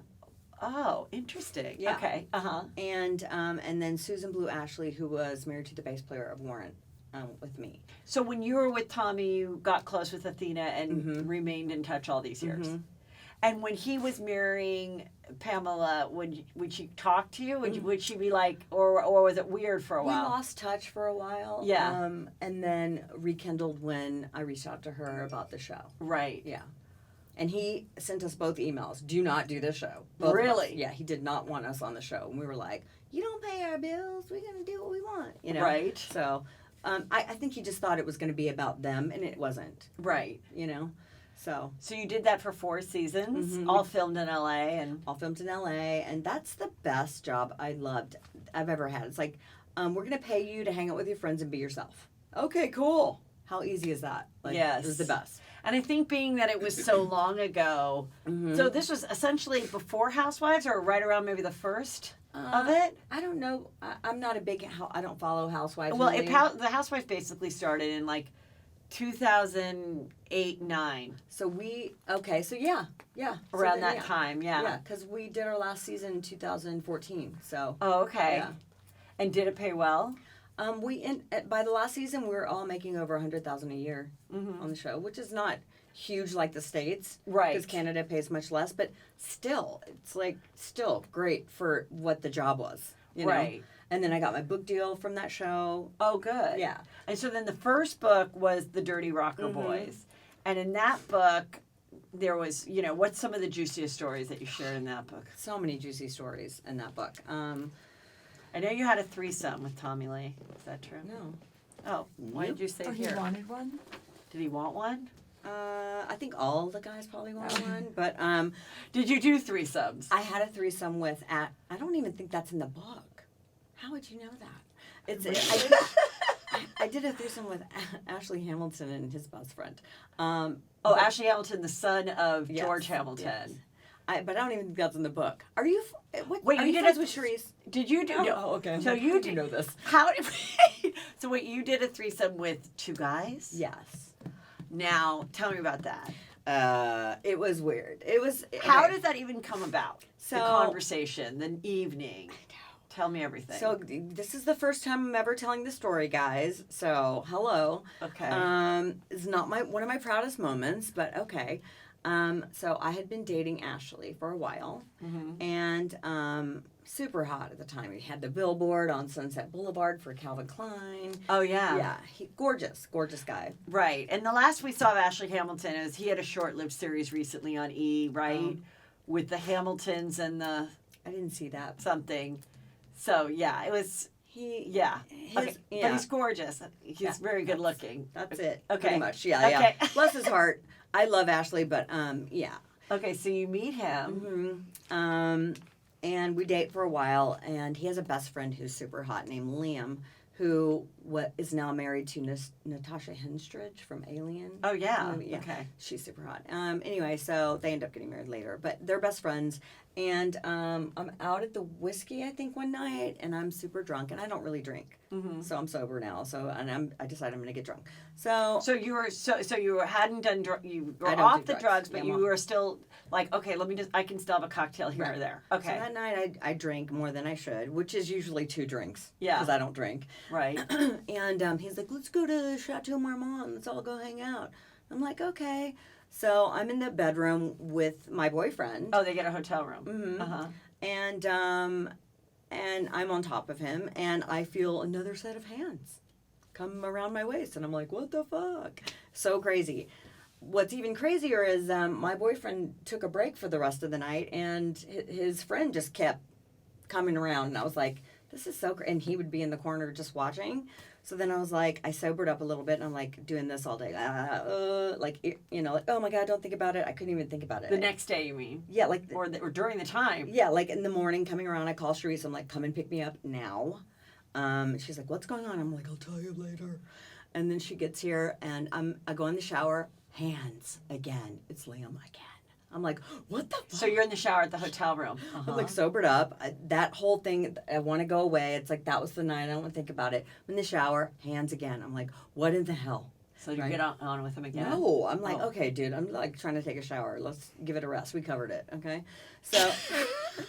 Oh, interesting. Yeah. Okay. Uh-huh. And then Susan Blue Ashley, who was married to the bass player of Warrant, with me. So when you were with Tommy, you got close with Athena and Mhm. remained in touch all these years. Mhm. And when he was marrying Pamela, would she talk to you? Would she be like, or was it weird for a We while? lost touch for a while. Yeah. And then rekindled when I reached out to her about the show. Right. Yeah. And he sent us both emails. Do not do this show. Both of us. Really? Yeah. He did not want us on the show, and we were like, "You don't pay our bills. We're gonna do what we want." You know. Right. So, I think he just thought it was going to be about them, and it wasn't. Right. You know. So So you did that for 4 seasons, Mhm. all filmed in LA, and all filmed in LA, and that's the best job I've ever had. It's like, we're gonna pay you to hang out with your friends and be yourself. Okay, cool. How easy is that? Like, Yes. it was the best. and I think being that it was so long ago, Mhm. so this was essentially before Housewives or right around maybe the first of it. I don't know. I'm not a big. I don't follow Housewives. Well, really. the Housewives basically started in like 2008, 9, So So yeah. So around then, that yeah. time, yeah. Yeah, because we did our last season in 2014. So. Oh, okay. Yeah. And did it pay well? By the last season, we were all making over $100,000 a year Mm-hmm. on the show, which is not huge like the States. Right. Because Canada pays much less, but still, it's like still great for what the job was. You know? Right. And then I got my book deal from that show. Oh, good. Yeah. And so then the first book was The Dirty Rocker Mhm. Boys. And in that book, there was, what's some of the juiciest stories that you shared in that book? So many juicy stories in that book. I know you had a threesome with Tommy Lee. Is that true? No. Oh, why did you say Oh, he here? wanted one? Did he want one? I think all the guys probably want one, but Did you do threesomes? I had a threesome with I don't even think that's in the book. How would you know that? I did a threesome with Ashley Hamilton and his best friend. Oh, but- Ashley Hamilton, the son of Yes, George Hamilton. yes. But I don't even think that's in the book. Are you? Wait, are you you did friends a- with Sharice? Did you do? no. Oh, okay. So you did know this? How did? So wait, you did a threesome with 2 guys? Yes. Now tell me about that. It was weird. It was. How okay. did that even come about? So- the conversation, the evening. Tell me everything. So this is the first time I'm ever telling the story, guys. So hello. okay. It's not one of my proudest moments, but okay. So I had been dating Ashley for a while, Mhm. and super hot at the time. He had the billboard on Sunset Boulevard for Calvin Klein. Oh yeah. Yeah, gorgeous guy. Right. And the last we saw of Ashley Hamilton is he had a short-lived series recently on E, right? With the Hamiltons and the I didn't see that. something. So yeah, it was. Yeah. Okay. Yeah. But he's gorgeous. He's Yeah, very good looking. That's it. Okay. Pretty much. Yeah. Okay. Yeah. Bless his heart. I love Ashley, but yeah. Okay, so you meet him. And we date for a while, and he has a best friend who's super hot named Liam, who what is now married to Natasha Henstridge from Alien. Oh yeah. Yeah. Okay. She's super hot. Anyway, so they end up getting married later, but they're best friends. And I'm out at the whiskey, I think, one night, and I'm super drunk, and I don't really drink, so I'm sober now. So I decided I'm gonna get drunk. So you were so you hadn't done you were I don't off do the drugs. but Yeah, you I'm off. were still like, okay, I can still have a cocktail here Right. or there. So Okay. that night I drank more than I should, which is usually 2 drinks. Yeah. Because I don't drink. Right. And he's like, let's go to Chateau Marmont. Let's all go hang out. I'm like, okay. So I'm in the bedroom with my boyfriend. Oh, they get a hotel room. Mm-hmm. Uh-huh. And I'm on top of him, and I feel another set of hands come around my waist, and I'm like, what the fuck? So crazy. What's even crazier is my boyfriend took a break for the rest of the night, and his friend just kept coming around, and I was like, this is so and he would be in the corner just watching. So then I was like, I sobered up a little bit, and I'm like doing this all day, like oh my god, don't think about it. I couldn't even think about it. The next day, you mean? Yeah, like Or during the time. yeah, like in the morning, coming around, I call Sharice. I'm like, come and pick me up now. She's like, what's going on? I'm like, I'll tell you later. And then she gets here, and I go in the shower, hands again. It's Liam again. I'm like, what the fuck? So you're in the shower at the hotel room. I'm like sobered up. That whole thing, I want to go away. It's like, that was the night. I don't want to think about it. I'm in the shower, hands again. I'm like, what in the hell? So you get on with him again? No, I'm like, okay, dude, I'm like trying to take a shower. Let's give it a rest. We covered it, okay? So,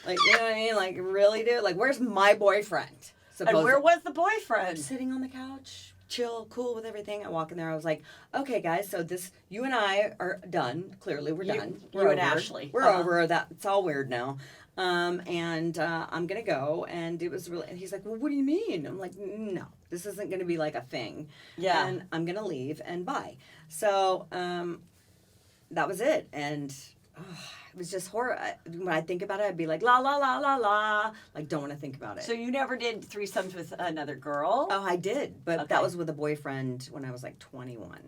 like, you know what I mean? Like, really, dude? Like, where's my boyfriend? And where was the boyfriend? Sitting on the couch, chill, cool with everything. I walk in there. I was like, okay, guys, so you and I are done. Clearly, we're done. You and Ashley. We're over that. It's all weird now. And I'm going to go. And it was really, and he's like, well, what do you mean? I'm like, no, this isn't going to be like a thing. Yeah. And I'm going to leave and bye. So that was it. And it was just horror. When I think about it, I'd be like, la, la, la, la, la. Like, don't want to think about it. So you never did threesomes with another girl? Oh, I did. But Okay. that was with a boyfriend when I was like 21.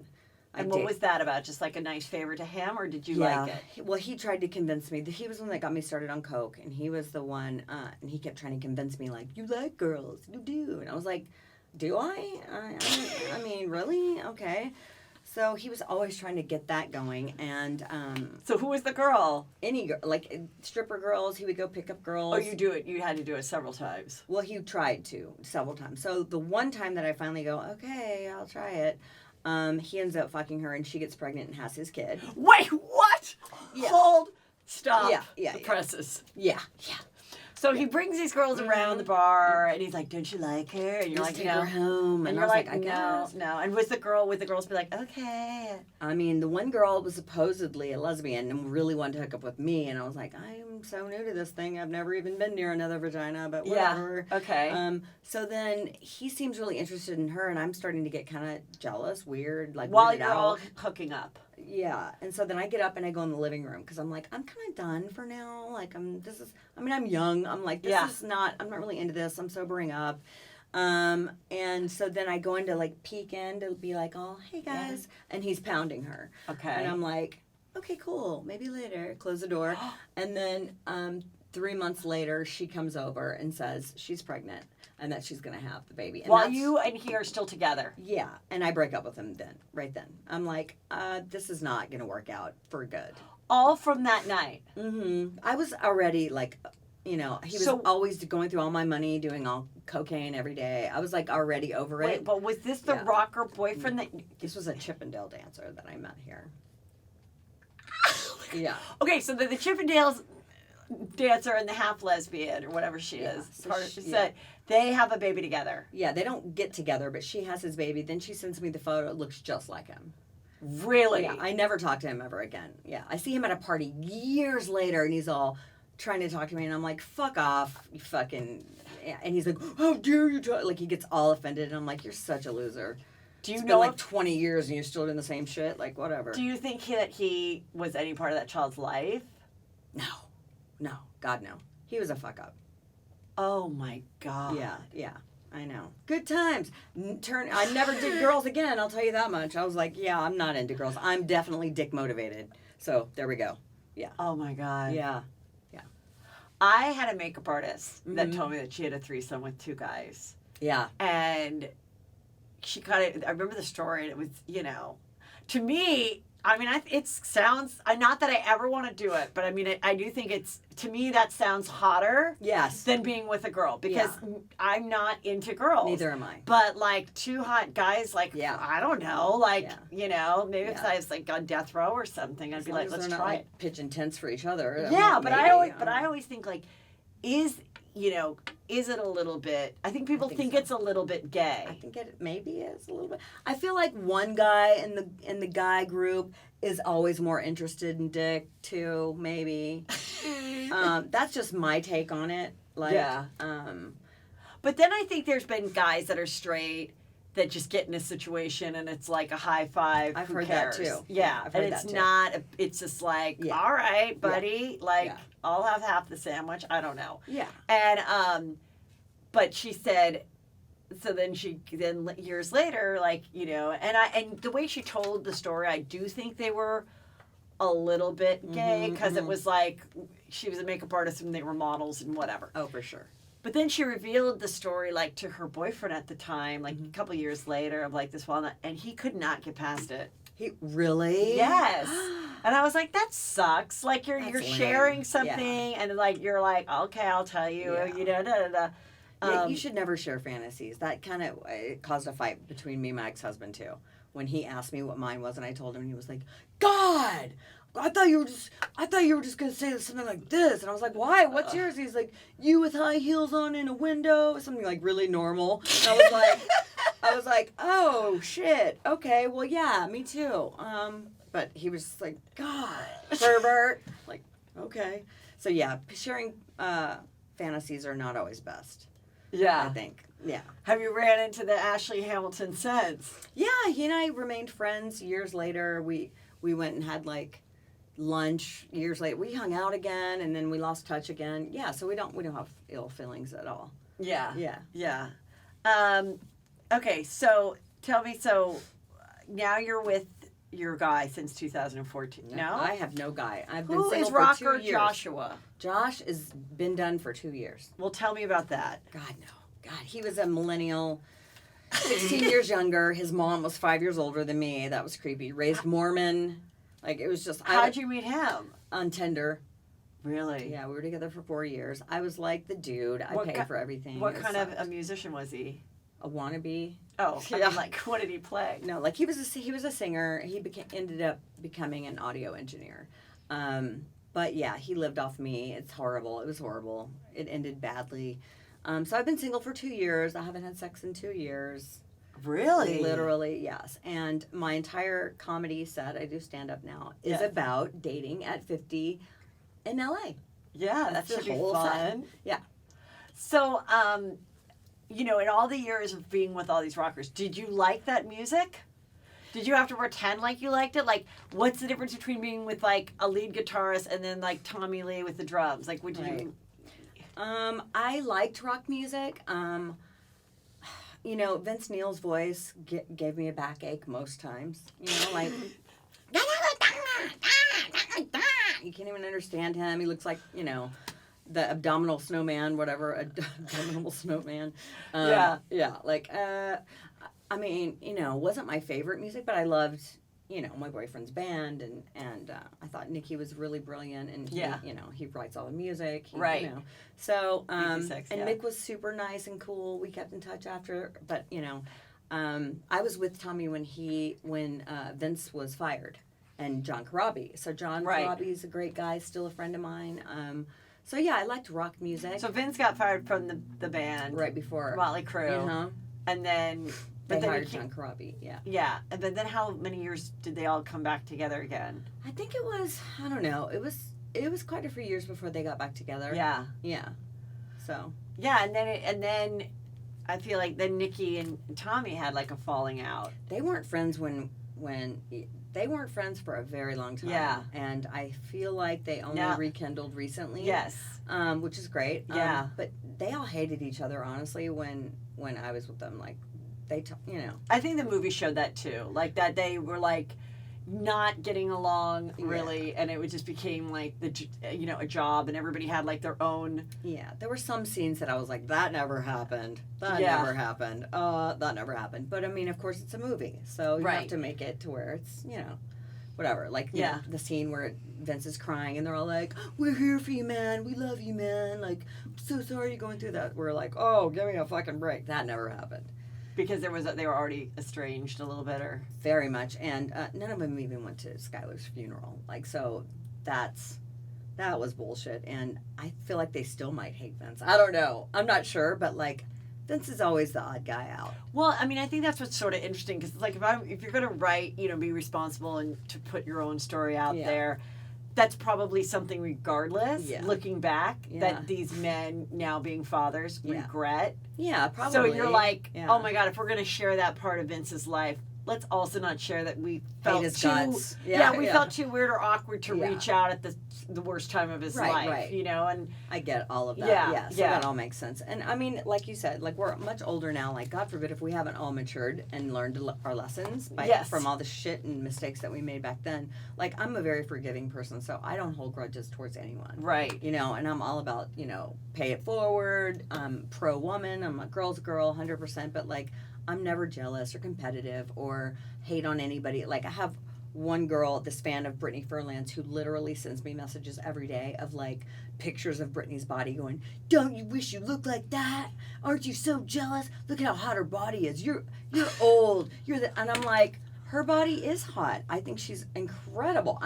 And what was that about? Just like a nice favor to him, or did you like it? Well, he tried to convince me. He was the one that got me started on coke, and he was the one, and he kept trying to convince me, like, you like girls, you do. And I was like, do I? I mean, really? Okay. So he was always trying to get that going, and So who was the girl? any girl, like stripper girls, he would go pick up girls. Oh, you had to do it several times. Well, he tried to several times. So the one time that I finally go, okay, I'll try it. He ends up fucking her, and she gets pregnant and has his kid. Wait, what? Yeah. Hold, stop. Yeah, the presses. Yeah. So he brings these girls around the bar, and he's like, "Don't you like her?" And you're Let's like, take her home. And I you're was like, I "No, guess. no." And with the girls be like, "Okay." I mean, the one girl was supposedly a lesbian and really wanted to hook up with me, and I was like, I'm so new to this thing. I've never even been near another vagina, but whatever. Yeah. Okay. So then he seems really interested in her, and I'm starting to get kind of jealous, weird, like While weirded you're out. all hooking up. Yeah, and so then I get up and I go in the living room because I'm like, I'm kind of done for now. Like, I'm young. I'm like, I'm not really into this. I'm sobering up. And so then I go in to like peek in to be like, oh, hey guys. And he's pounding her. Okay. And I'm like, okay, cool. Maybe later. Close the door. And then 3 months later, she comes over and says she's pregnant and that she's going to have the baby. And While you and he are still together. Yeah. And I break up with him right then. I'm like, this is not going to work out for good. All from that night. Mm-hmm. I was already like, he was always going through all my money, doing all cocaine every day. I was like already over it. Wait, but was this the rocker boyfriend that... This was a Chippendale dancer that I met here. Yeah. Okay, so the Chippendales dancer and the half lesbian or whatever she is, they have a baby together. Yeah, they don't get together, but she has his baby. Then she sends me the photo. It looks just like him. Really? Yeah, I never talk to him ever again. Yeah, I see him at a party years later, and he's all trying to talk to me, and I'm like, fuck off, you fucking... And he's like, how dare you talk? Like, he gets all offended, and I'm like, you're such a loser. Do you It's know been like 20 years, and you're still doing the same shit? Like, whatever. Do you think that he was any part of that child's life? No, God, no. He was a fuck up. Oh, my God. Yeah, I know. Good times. I never did girls again, I'll tell you that much. I was like, yeah, I'm not into girls. I'm definitely dick motivated. So, there we go. Yeah. Oh, my God. Yeah. I had a makeup artist that told me that she had a threesome with 2 guys. Yeah. And she kind of, I remember the story, and it was, to me, I mean, it sounds, not that I ever want to do it, but I mean, I do think to me, that sounds hotter Yes. than being with a girl, because I'm not into girls. Neither am I. But, like, two hot guys, like, I don't know, like, maybe if I was, like, on death row or something, I'd be like, let's try it. Like, pitching tents for each other. Yeah, but I always think, like, is it a little bit, I think people think it's a little bit gay. I think it maybe is a little bit. I feel like one guy in the guy group is always more interested in dick too, maybe. That's just my take on it. Like, but then I think there's been guys that are straight that just get in a situation and it's like a high five. I've who heard cares? that too. Yeah, I've heard and it's that too. not. It's just like, all right, buddy. Like, I'll have half the sandwich. I don't know. Yeah. And but she said, so then years later, like, and the way she told the story, I do think they were a little bit gay, because it was like she was a makeup artist and they were models and whatever. Oh, for sure. But then she revealed the story, like, to her boyfriend at the time, like a couple years later, of like this walnut, and he could not get past it. He really? Yes. And I was like, that sucks. Like, you're That's sharing lame. something, and like you're like, okay, I'll tell you, Yeah, you should never share fantasies. That kind of caused a fight between me and my ex-husband too. When he asked me what mine was, and I told him, and he was like, "God, I thought you were just gonna say something like this." And I was like, "Why? What's yours?" He's like, "You with high heels on in a window," something like really normal. And I was like, "Oh shit. Okay, well yeah, me too." But he was just like, "God, pervert." Like, okay. So yeah, sharing fantasies are not always best. Yeah. I think. Yeah. Have you ran into the Ashley Hamilton since? Yeah, he and I remained friends years later. We went and had like lunch years later. We hung out again, and then we lost touch again. Yeah, so we don't have ill feelings at all. Yeah. Yeah. Yeah. Okay, so tell me, so now you're with your guy since 2014. No? I have no guy. I've been Who single is for rocker 2 years. Joshua? Josh has been done for 2 years. Well, tell me about that. God, no. God, he was a millennial, 16 years younger. His mom was 5 years older than me. That was creepy. Raised Mormon. Like, it was just... How'd you meet him? On Tinder. Really? Yeah, we were together for 4 years. I was like the dude. I paid for everything. What kind of a musician was he? A wannabe. Oh, I mean, like, what did he play? No, like he was a singer. He ended up becoming an audio engineer. But yeah, he lived off me. It's horrible. It was horrible. It ended badly. So I've been single for 2 years. I haven't had sex in 2 years. Really? Literally, yes. And my entire comedy set, I do stand up now, is about dating at 50 in LA. Yeah, that should be fun. Set. Yeah. So, in all the years of being with all these rockers, did you like that music? Did you have to pretend like you liked it? Like, what's the difference between being with, like, a lead guitarist and then, like, Tommy Lee with the drums? Like, would you... I liked rock music. Vince Neil's voice gave me a backache most times. Like... You can't even understand him. He looks like, the abdominal snowman, whatever, abdominal snowman. Yeah, like, I mean, wasn't my favorite music, but I loved, my boyfriend's band, and I thought Nicky was really brilliant, and he writes all the music. Right. So, and Mick was super nice and cool. We kept in touch after, but, I was with Tommy when Vince was fired, and John Corabi. So John Corabi's a great guy, still a friend of mine. So yeah, I liked rock music. So Vince got fired from the band right before Motley Crue, and then they hired John Corabi. Yeah. Yeah, and then how many years did they all come back together again? I think it was, I don't know. It was quite a few years before they got back together. Yeah. Yeah. So. Yeah, and then I feel like then Nicky and Tommy had like a falling out. They weren't friends when they weren't friends for a very long time. Yeah. And I feel like they only rekindled recently. Yes. Which is great. Yeah. But they all hated each other, honestly, when I was with them. Like, I think the movie showed that too. Like, that they were like, not getting along really, and it just became like a job, and everybody had like their own. Yeah, there were some scenes that I was like, that never happened. That never happened. That never happened. But I mean, of course, it's a movie, so you have to make it to where it's whatever. Like you know, the scene where Vince is crying and they're all like, "We're here for you, man. We love you, man. Like, I'm so sorry you're going through that." We're like, "Oh, give me a fucking break." That never happened. Because they were already estranged a little bit, or very much, and none of them even went to Skylar's funeral. Like, so that was bullshit, and I feel like they still might hate Vince. I don't know. I'm not sure, but like, Vince is always the odd guy out. Well, I mean, I think that's what's sort of interesting because, like, if you're going to write, be responsible and to put your own story out there, that's probably something, regardless, looking back, that these men now being fathers regret. Yeah, probably. So you're like, oh my God, if we're going to share that part of Vince's life, let's also not share that we felt guts. we felt too weird or awkward to reach out at the worst time of his life, and I get all of that. So that all makes sense. And I mean, like you said, like we're much older now, like God forbid if we haven't all matured and learned our lessons from all the shit and mistakes that we made back then. Like, I'm a very forgiving person, so I don't hold grudges towards anyone. Right. And I'm all about, pay it forward. I'm pro woman. I'm a girl's girl 100%, but like, I'm never jealous or competitive or hate on anybody. Like, I have one girl, this fan of Brittany Furlands, who literally sends me messages every day of like pictures of Brittany's body going, "Don't you wish you looked like that? Aren't you so jealous? Look at how hot her body is. You're old. And I'm like, her body is hot. I think she's incredible.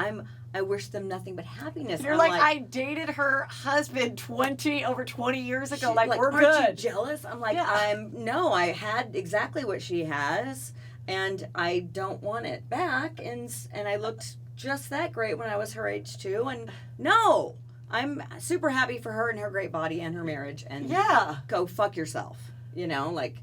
I wish them nothing but happiness. You're like, I dated her husband over 20 years ago. Like, we're aren't good. You jealous? I'm like, I had exactly what she has, and I don't want it back. And I looked just that great when I was her age too. And no, I'm super happy for her and her great body and her marriage. And go fuck yourself. Like.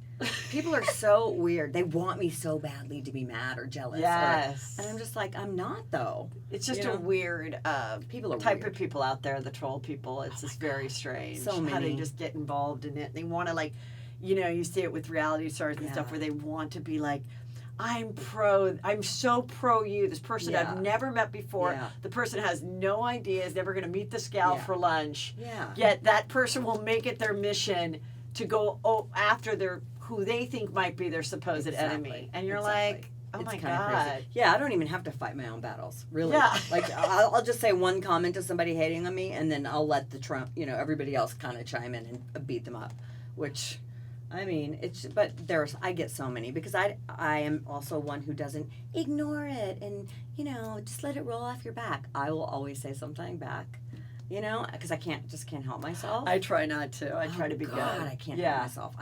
People are so weird. They want me so badly to be mad or jealous. Yes. And I'm just like, I'm not, though. It's just a weird people are type weird. of people out there, the troll people. It's just very strange. So many. How they just get involved in it. They want to, like, you see it with reality stars and stuff where they want to be like, I'm so pro you. This person I've never met before. Yeah. The person has no idea, is never going to meet this gal for lunch. Yeah. Yet that person will make it their mission to go after who they think might be their supposed enemy. And you're like, oh my God. Yeah, I don't even have to fight my own battles, really. Yeah. Like, I'll just say one comment to somebody hating on me, and then I'll let everybody else kind of chime in and beat them up. Which, I mean, I get so many, because I am also one who doesn't ignore it and, just let it roll off your back. I will always say something back. Because I just can't help myself. I try not to. I try to be good. I can't help myself.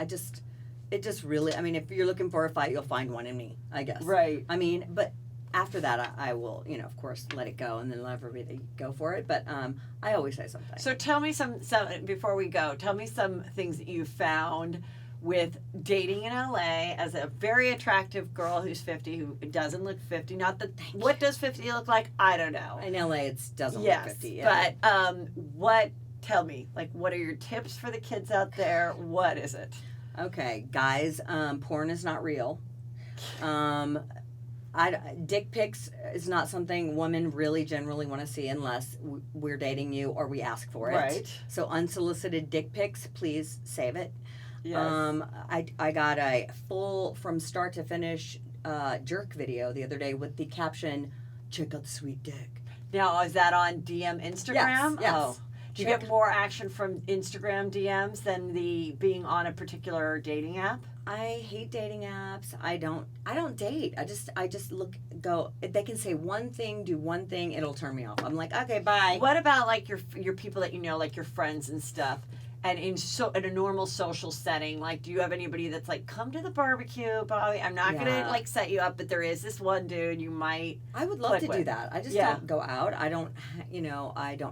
It just really, I mean, if you're looking for a fight, you'll find one in me, I guess. Right. I mean, but after that, I will, of course, let it go and then let everybody go for it. But I always say something. So tell me some before we go, tell me some things that you found with dating in LA as a very attractive girl who's 50, who doesn't look 50. Not that, what does 50 look like? I don't know. In LA, it doesn't look 50. Yeah. But tell me, like, what are your tips for the kids out there? What is it? Okay, guys, porn is not real. Dick pics is not something women really generally want to see unless we're dating you or we ask for it. Right. So unsolicited dick pics, please save it. Yes. I got a full, from start to finish, jerk video the other day with the caption, "Check out the sweet dick." Now, is that on DM Instagram? Yes. Oh. Do you get more action from Instagram DMs than being on a particular dating app? I hate dating apps. I don't date. I just go. If they can say one thing, do one thing, it'll turn me off. I'm like, okay, bye. What about like your people that like your friends and stuff? And in a normal social setting, like, do you have anybody that's like, come to the barbecue, Bobbie? I'm not gonna like set you up, but there is this one dude you might. I would love to do that. I just don't go out. I don't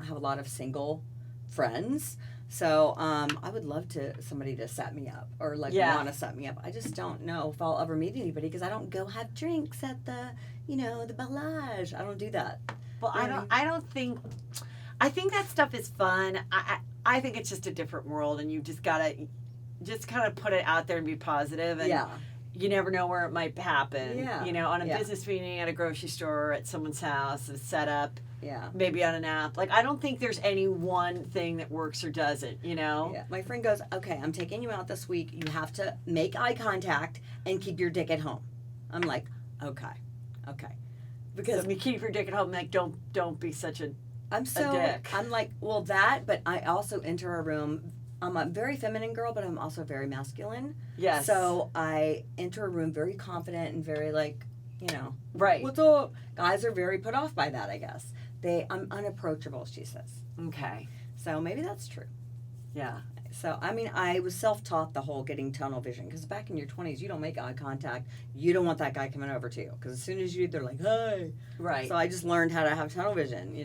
have a lot of single friends, so I would love somebody to set me up or like want to set me up. I just don't know if I'll ever meet anybody because I don't go have drinks at the the Bellage. I don't do that. Well, I think that stuff is fun. I think it's just a different world, and you just gotta kind of put it out there and be positive. And you never know where it might happen. Yeah. You know, on a Yeah. business meeting, at a grocery store, at someone's house, a setup, Yeah. maybe on an app. Like, I don't think there's any one thing that works or doesn't, you know? Yeah. My friend goes, okay, I'm taking you out this week. You have to make eye contact and keep your dick at home. I'm like, okay. Because So, you keep your dick at home, like, don't be such a dick. I'm like, well, that, but I also enter a room. I'm a very feminine girl, but I'm also very masculine. yes. So I enter a room very confident and very like, right. what's up? Guys are very put off by that, I guess. I'm unapproachable, she says. Okay. So maybe that's true. Yeah. So, I mean, I was self-taught the whole getting tunnel vision because back in your 20s, you don't make eye contact. You don't want that guy coming over to you because as soon as you, they're like, hey. Right. So I just learned how to have tunnel vision,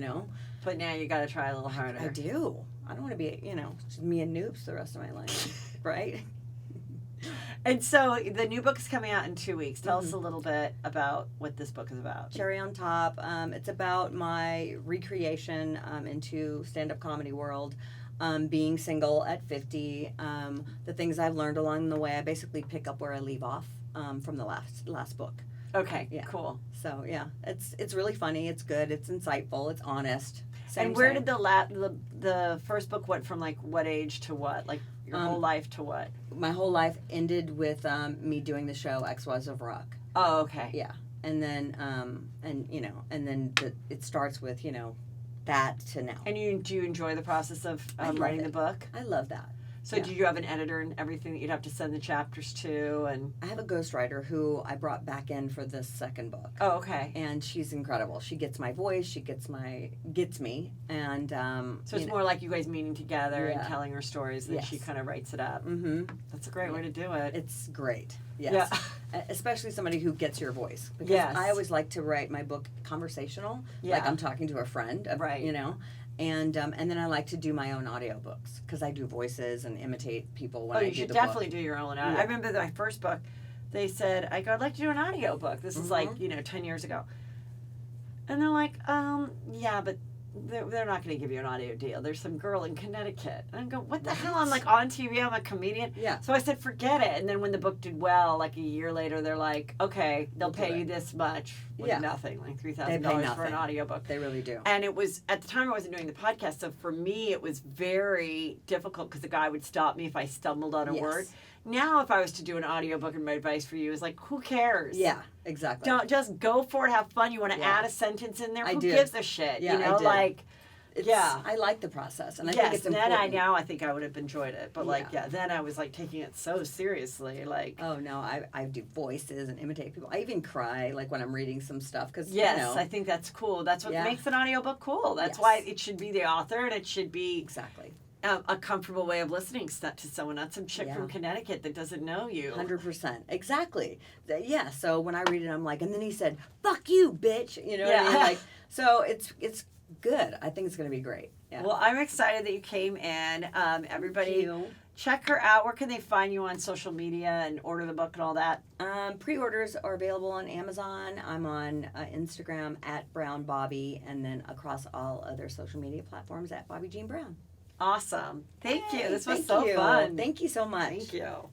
But now you got to try a little harder. I do. I don't want to be, just me and noobs the rest of my life, right? And so the new book is coming out in 2 weeks. Tell Mm-hmm. us a little bit about what this book is about. Cherry on top. It's about my recreation into stand-up comedy world. Being single at 50, the things I've learned along the way, I basically pick up where I leave off from the last book. Okay, Yeah. cool. So yeah, it's really funny. It's good. It's insightful. It's honest. And where did the first book went from, like, what age to what? Like, your whole life to what? my whole life ended with me doing the show Ex-Wives of Rock. Oh, okay. Yeah, and then it starts with that to now. And do you enjoy the process of I love writing it. the book? I love that. So Yeah. do you have an editor and everything that you'd have to send the chapters to? And I have a ghostwriter who I brought back in for this second book. oh, okay. And she's incredible. She gets my voice. She gets me. And So it's more like you guys meeting together and Yeah. telling her stories, and Yes. she kind of writes it up. Mm-hmm. That's a great way to do it. It's great. Yes. Yeah. Especially somebody who gets your voice. Because Yes. I always like to write my book conversational. Yeah. Like I'm talking to a friend. Right. And then I like to do my own audiobooks because I do voices and imitate people when Oh, I you do should the definitely book. do your own. Yeah. I remember my first book, they said, I'd like to do an audio book. This is like, Mm-hmm. 10 years ago. And they're like, yeah, but they're not going to give you an audio deal. There's some girl in Connecticut. And I go, what the hell? I'm like on TV. I'm a comedian. Yeah. So I said, forget it. And then when the book did well, like a year later, they're like, okay, they'll We'll do pay you it. this much with Yeah. nothing, like They $3,000 pay for an nothing. audiobook. They really do. And it was, at the time I wasn't doing the podcast, so for me it was very difficult because the guy would stop me if I stumbled on a Yes. word. Now if I was to do an audiobook and my advice for you is like, who cares? Yeah, exactly. Don't just go for it, have fun. You want to Yeah. add a sentence in there? I Who do. gives a shit? Yeah, I do. Like, Yeah. I like the process. And I think yes, it's and important. then I think I would have enjoyed it. But Yeah. then I was like taking it so seriously. Like, Oh, no, I do voices and imitate people. I even cry, like, when I'm reading some stuff. Cause, yes, I think that's cool. That's what Yeah. makes an audiobook cool. That's Yes. why it should be the author and it should be Exactly. a comfortable way of listening to someone, not some chick Yeah. from Connecticut that doesn't know you. 100%. Exactly. Yeah, so when I read it, I'm like, and then he said, fuck you, bitch. You know what I mean? Yeah. Like, so it's good. I think it's going to be great. Yeah. Well, I'm excited that you came in. Everybody, check her out. Where can they find you on social media and order the book and all that? Pre-orders are available on Amazon. I'm on Instagram at Brown Bobbie, and then across all other social media platforms at Bobbie Jean Brown. Awesome. Thank you. Yay, This was thank so you. fun. Thank you so much. Thank you.